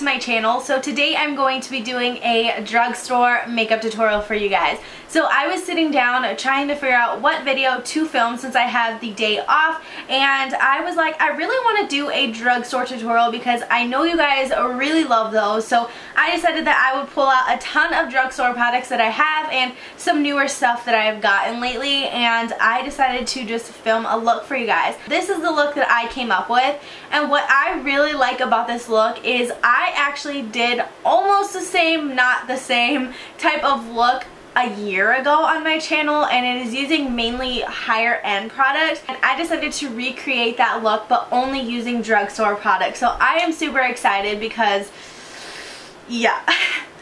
my channel. So today I'm going to be doing a drugstore makeup tutorial for you guys. So I was sitting down trying to figure out what video to film since I have the day off, and I was like, I really want to do a drugstore tutorial because I know you guys really love those. So I decided that I would pull out a ton of drugstore products that I have and some newer stuff that I have gotten lately, and I decided to just film a look for you guys. This is the look that I came up with, and what I really like about this look is I actually did almost the same, not the same type of look a year ago on my channel, and it is using mainly higher end products, and I decided to recreate that look but only using drugstore products. So I am super excited because, yeah.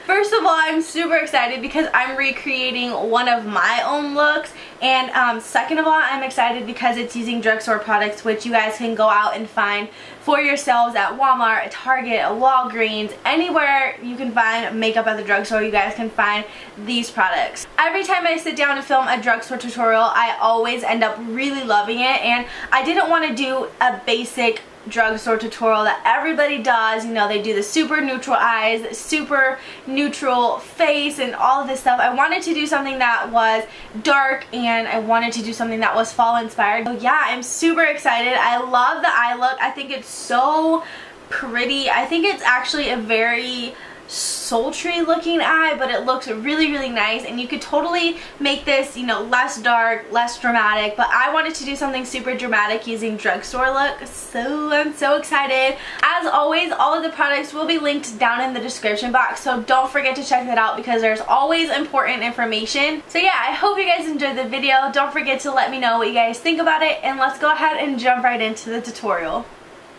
First of all, I'm super excited because I'm recreating one of my own looks, and second of all, I'm excited because it's using drugstore products, which you guys can go out and find for yourselves at Walmart, at Target, at Walgreens, anywhere you can find makeup at the drugstore, you guys can find these products. Every time I sit down to film a drugstore tutorial, I always end up really loving it, and I didn't want to do a basic drugstore tutorial that everybody does. You know, they do the super neutral eyes, super neutral face, and all of this stuff. I wanted to do something that was dark, and I wanted to do something that was fall inspired. So yeah, I'm super excited. I love the eye look. I think it's so pretty. I think it's actually a very sultry looking eye, but it looks really, really nice, and you could totally make this, you know, less dark, less dramatic, but I wanted to do something super dramatic using drugstore look, so I'm so excited. As always, all of the products will be linked down in the description box, so don't forget to check that out because there's always important information. So yeah, I hope you guys enjoyed the video. Don't forget to let me know what you guys think about it, and let's go ahead and jump right into the tutorial.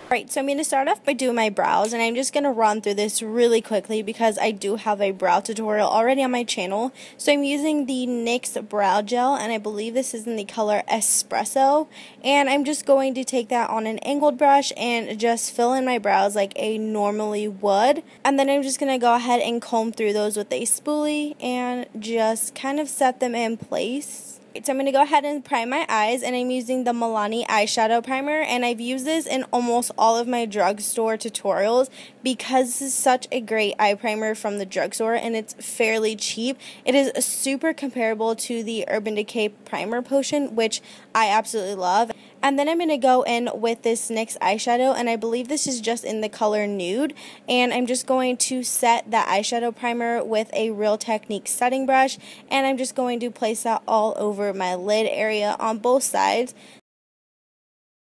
Alright, so I'm going to start off by doing my brows, and I'm just going to run through this really quickly because I do have a brow tutorial already on my channel. So I'm using the NYX Brow Gel, and I believe this is in the color Espresso, and I'm just going to take that on an angled brush and just fill in my brows like I normally would, and then I'm just going to go ahead and comb through those with a spoolie and just kind of set them in place. So I'm going to go ahead and prime my eyes, and I'm using the Milani eyeshadow primer, and I've used this in almost all of my drugstore tutorials because this is such a great eye primer from the drugstore, and it's fairly cheap. It is super comparable to the Urban Decay Primer Potion, which I absolutely love. And then I'm going to go in with this NYX eyeshadow, and I believe this is just in the color Nude, and I'm just going to set that eyeshadow primer with a Real Technique setting brush, and I'm just going to place that all over my lid area on both sides.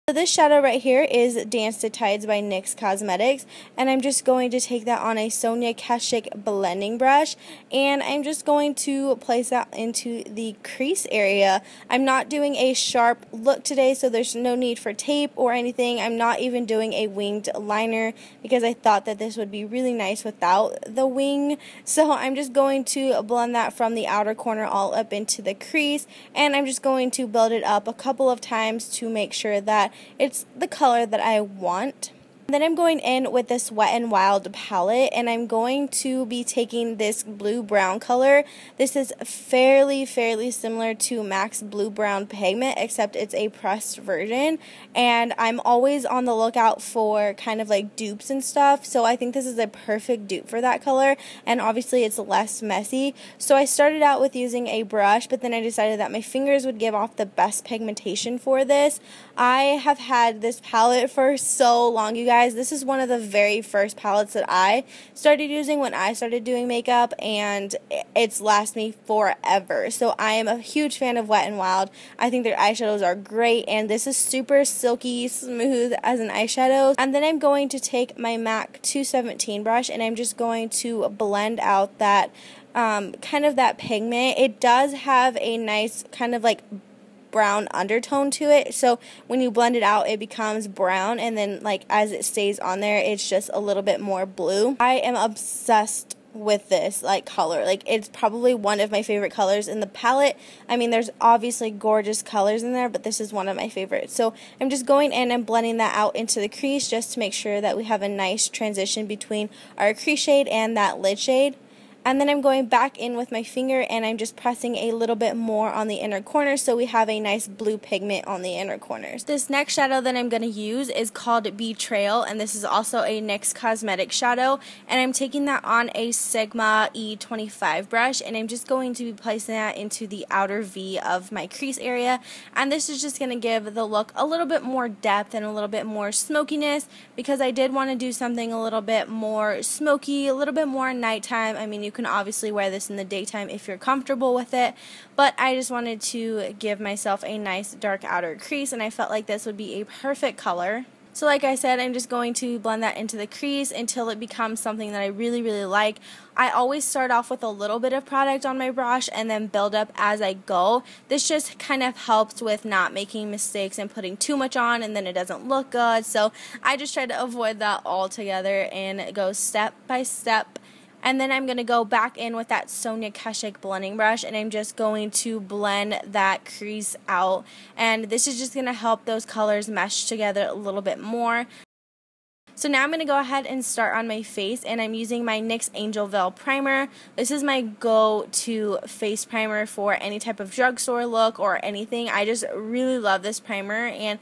So this shadow right here is Dance to Tides by NYX Cosmetics, and I'm just going to take that on a Sonia Kashuk blending brush, and I'm just going to place that into the crease area. I'm not doing a sharp look today, so there's no need for tape or anything. I'm not even doing a winged liner because I thought that this would be really nice without the wing. So I'm just going to blend that from the outer corner all up into the crease, and I'm just going to build it up a couple of times to make sure that it's the color that I want. Then I'm going in with this Wet n Wild palette, and I'm going to be taking this blue-brown color. This is fairly similar to MAC's Blue Brown Pigment, except it's a pressed version, and I'm always on the lookout for kind of like dupes and stuff, so I think this is a perfect dupe for that color, and obviously it's less messy. So I started out with using a brush, but then I decided that my fingers would give off the best pigmentation for this. I have had this palette for so long, you guys. This is one of the very first palettes that I started using when I started doing makeup, and it's lasted me forever. So I am a huge fan of Wet n Wild. I think their eyeshadows are great, and this is super silky smooth as an eyeshadow. And then I'm going to take my MAC 217 brush, and I'm just going to blend out that kind of that pigment. It does have a nice kind of like brown undertone to it, so when you blend it out it becomes brown, and then like as it stays on there it's just a little bit more blue. I am obsessed with this like color. Like, it's probably one of my favorite colors in the palette. I mean, there's obviously gorgeous colors in there, but this is one of my favorites. So I'm just going in and blending that out into the crease just to make sure that we have a nice transition between our crease shade and that lid shade. And then I'm going back in with my finger and I'm just pressing a little bit more on the inner corner so we have a nice blue pigment on the inner corners. This next shadow that I'm going to use is called Betrayal, and this is also a NYX Cosmetics shadow, and I'm taking that on a Sigma E25 brush, and I'm just going to be placing that into the outer V of my crease area, and this is just going to give the look a little bit more depth and a little bit more smokiness, because I did want to do something a little bit more smoky, a little bit more nighttime. I mean, you can obviously wear this in the daytime if you're comfortable with it, but I just wanted to give myself a nice dark outer crease, and I felt like this would be a perfect color. So like I said, I'm just going to blend that into the crease until it becomes something that I really, really like. I always start off with a little bit of product on my brush and then build up as I go. This just kind of helps with not making mistakes and putting too much on and then it doesn't look good. So I just try to avoid that altogether and go step by step. And then I'm going to go back in with that Sonia Kashuk blending brush, and I'm just going to blend that crease out. And this is just going to help those colors mesh together a little bit more. So now I'm going to go ahead and start on my face, and I'm using my NYX Angel Veil Primer. This is my go-to face primer for any type of drugstore look or anything. I just really love this primer, and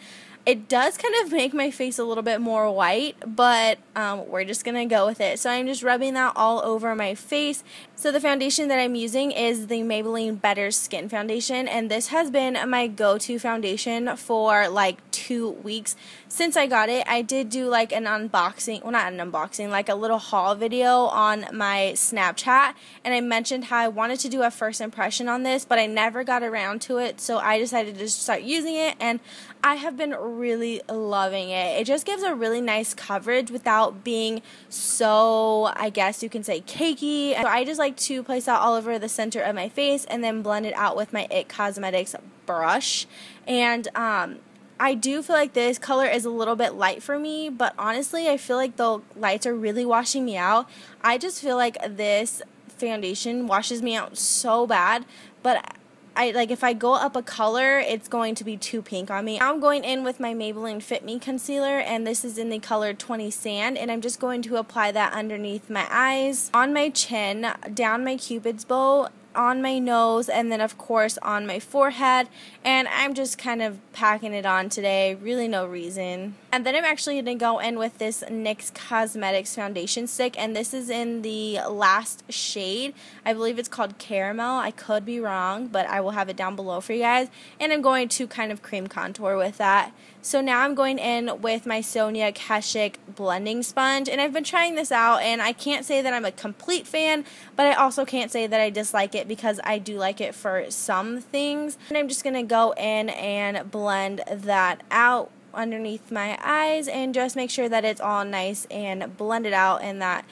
it does kind of make my face a little bit more white, but we're just going to go with it. So I'm just rubbing that all over my face. So the foundation that I'm using is the Maybelline Better Skin Foundation, and this has been my go-to foundation for like 2 weeks since I got it. I did do like an unboxing, well, not an unboxing, like a little haul video on my Snapchat, and I mentioned how I wanted to do a first impression on this, but I never got around to it, so I decided to start using it, and I have been really loving it. It just gives a really nice coverage without being so, I guess you can say, cakey. So I just like to place that all over the center of my face and then blend it out with my IT Cosmetics brush. And I do feel like this color is a little bit light for me, but honestly I feel like the lights are really washing me out. I just feel like this foundation washes me out so bad, but if I go up a color, it's going to be too pink on me. Now I'm going in with my Maybelline Fit Me concealer, and this is in the color 20 Sand, and I'm just going to apply that underneath my eyes, on my chin, down my cupid's bow, on my nose, and then of course on my forehead. And I'm just kind of packing it on today, really no reason. And then I'm actually going to go in with this NYX Cosmetics foundation stick, and this is in the last shade. I believe it's called Caramel. I could be wrong, but I will have it down below for you guys. And I'm going to kind of cream contour with that. So now I'm going in with my Sonia Kashuk blending sponge, and I've been trying this out, and I can't say that I'm a complete fan, but I also can't say that I dislike it, because I do like it for some things. And I'm just going to go in and blend that out underneath my eyes and just make sure that it's all nice and blended out and that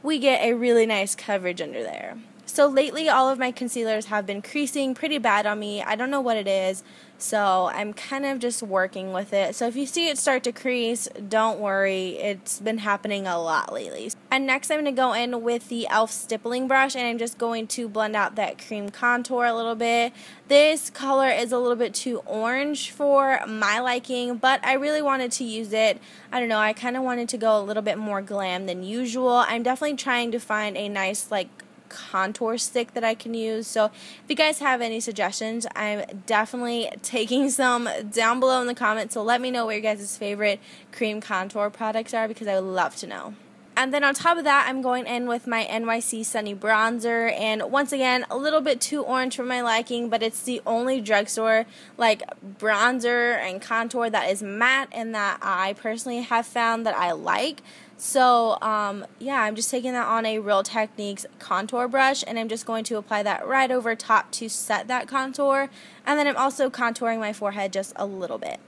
we get a really nice coverage under there. So lately all of my concealers have been creasing pretty bad on me. I don't know what it is, so I'm kind of just working with it. So if you see it start to crease, don't worry, it's been happening a lot lately. And next I'm going to go in with the e.l.f. stippling brush, and I'm just going to blend out that cream contour a little bit. This color is a little bit too orange for my liking, but I really wanted to use it. I don't know, I kind of wanted to go a little bit more glam than usual. I'm definitely trying to find a nice contour stick that I can use. So if you guys have any suggestions, I'm definitely taking some down below in the comments. So let me know what your guys' favorite cream contour products are, because I would love to know. And then on top of that, I'm going in with my NYC Sunny Bronzer, and once again, a little bit too orange for my liking, but it's the only drugstore bronzer and contour that is matte and that I personally have found that I like. So, yeah, I'm just taking that on a Real Techniques contour brush, and I'm just going to apply that right over top to set that contour, and then I'm also contouring my forehead just a little bit.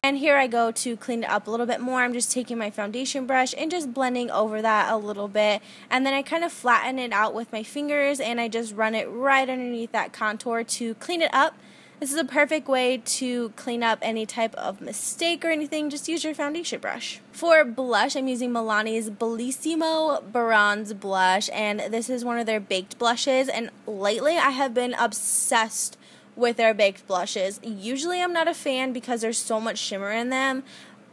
And here I go to clean it up a little bit more. I'm just taking my foundation brush and just blending over that a little bit, and then I kind of flatten it out with my fingers, and I just run it right underneath that contour to clean it up. This is a perfect way to clean up any type of mistake or anything. Just use your foundation brush. For blush, I'm using Milani's Bellissimo Bronze Blush, and this is one of their baked blushes, and lately I have been obsessed with their baked blushes. Usually I'm not a fan because there's so much shimmer in them,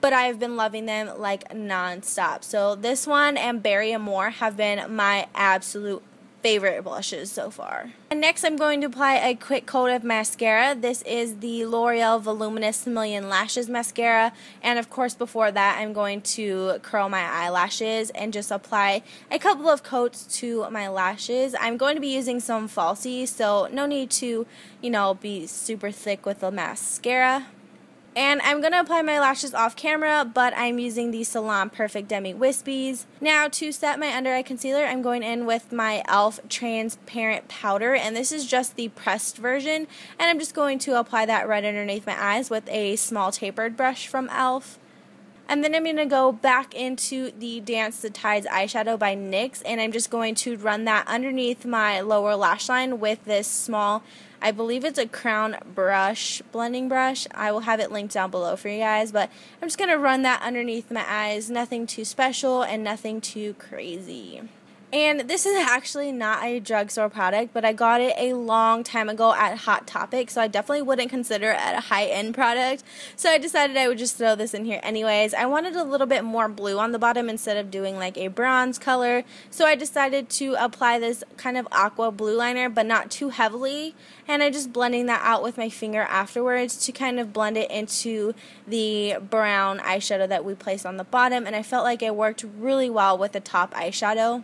but I've been loving them like non-stop. So this one and Berry Amore have been my absolute favorite blushes so far. And next I'm going to apply a quick coat of mascara. This is the L'Oreal Voluminous Million Lashes Mascara, and of course before that I'm going to curl my eyelashes and just apply a couple of coats to my lashes. I'm going to be using some falsies, so no need to, you know, be super thick with the mascara. And I'm going to apply my lashes off camera, but I'm using the Salon Perfect Demi Wispies. Now to set my under eye concealer, I'm going in with my e.l.f. Transparent Powder, and this is just the pressed version. And I'm just going to apply that right underneath my eyes with a small tapered brush from e.l.f. And then I'm going to go back into the Dance the Tides eyeshadow by NYX, and I'm just going to run that underneath my lower lash line with this small, I believe it's a crown brush, blending brush. I will have it linked down below for you guys, but I'm just going to run that underneath my eyes. Nothing too special and nothing too crazy. And this is actually not a drugstore product, but I got it a long time ago at Hot Topic, so I definitely wouldn't consider it a high-end product. So I decided I would just throw this in here anyways. I wanted a little bit more blue on the bottom instead of doing like a bronze color, so I decided to apply this kind of aqua blue liner, but not too heavily. And I'm just blending that out with my finger afterwards to kind of blend it into the brown eyeshadow that we placed on the bottom, and I felt like it worked really well with the top eyeshadow.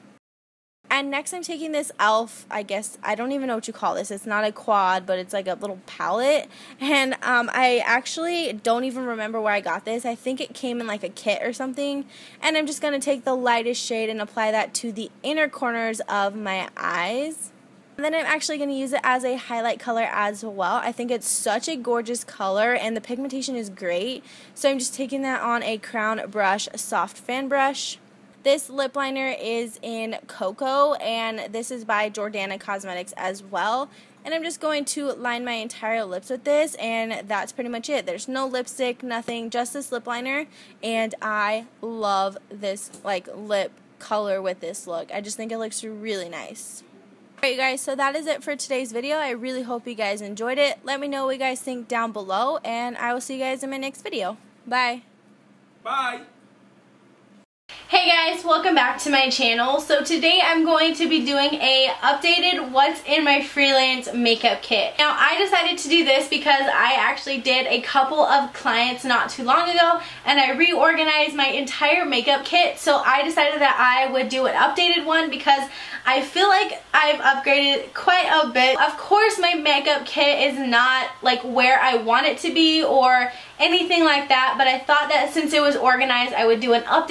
And next I'm taking this e.l.f., I guess, I don't even know what you call this. It's not a quad, but it's like a little palette. And I actually don't even remember where I got this. I think it came in like a kit or something. And I'm just going to take the lightest shade and apply that to the inner corners of my eyes. And then I'm actually going to use it as a highlight color as well. I think it's such a gorgeous color and the pigmentation is great. So I'm just taking that on a crown brush, soft fan brush. This lip liner is in Cocoa, and this is by Jordana Cosmetics as well. And I'm just going to line my entire lips with this, and that's pretty much it. There's no lipstick, nothing, just this lip liner. And I love this like lip color with this look. I just think it looks really nice. Alright guys, so that is it for today's video. I really hope you guys enjoyed it. Let me know what you guys think down below, and I will see you guys in my next video. Bye. Bye. Hey guys, welcome back to my channel. So today I'm going to be doing a updated what's in my freelance makeup kit. Now I decided to do this because I actually did a couple of clients not too long ago and I reorganized my entire makeup kit, so I decided that I would do an updated one because I feel like I've upgraded quite a bit. Of course my makeup kit is not like where I want it to be or anything like that, but I thought that since it was organized I would do an update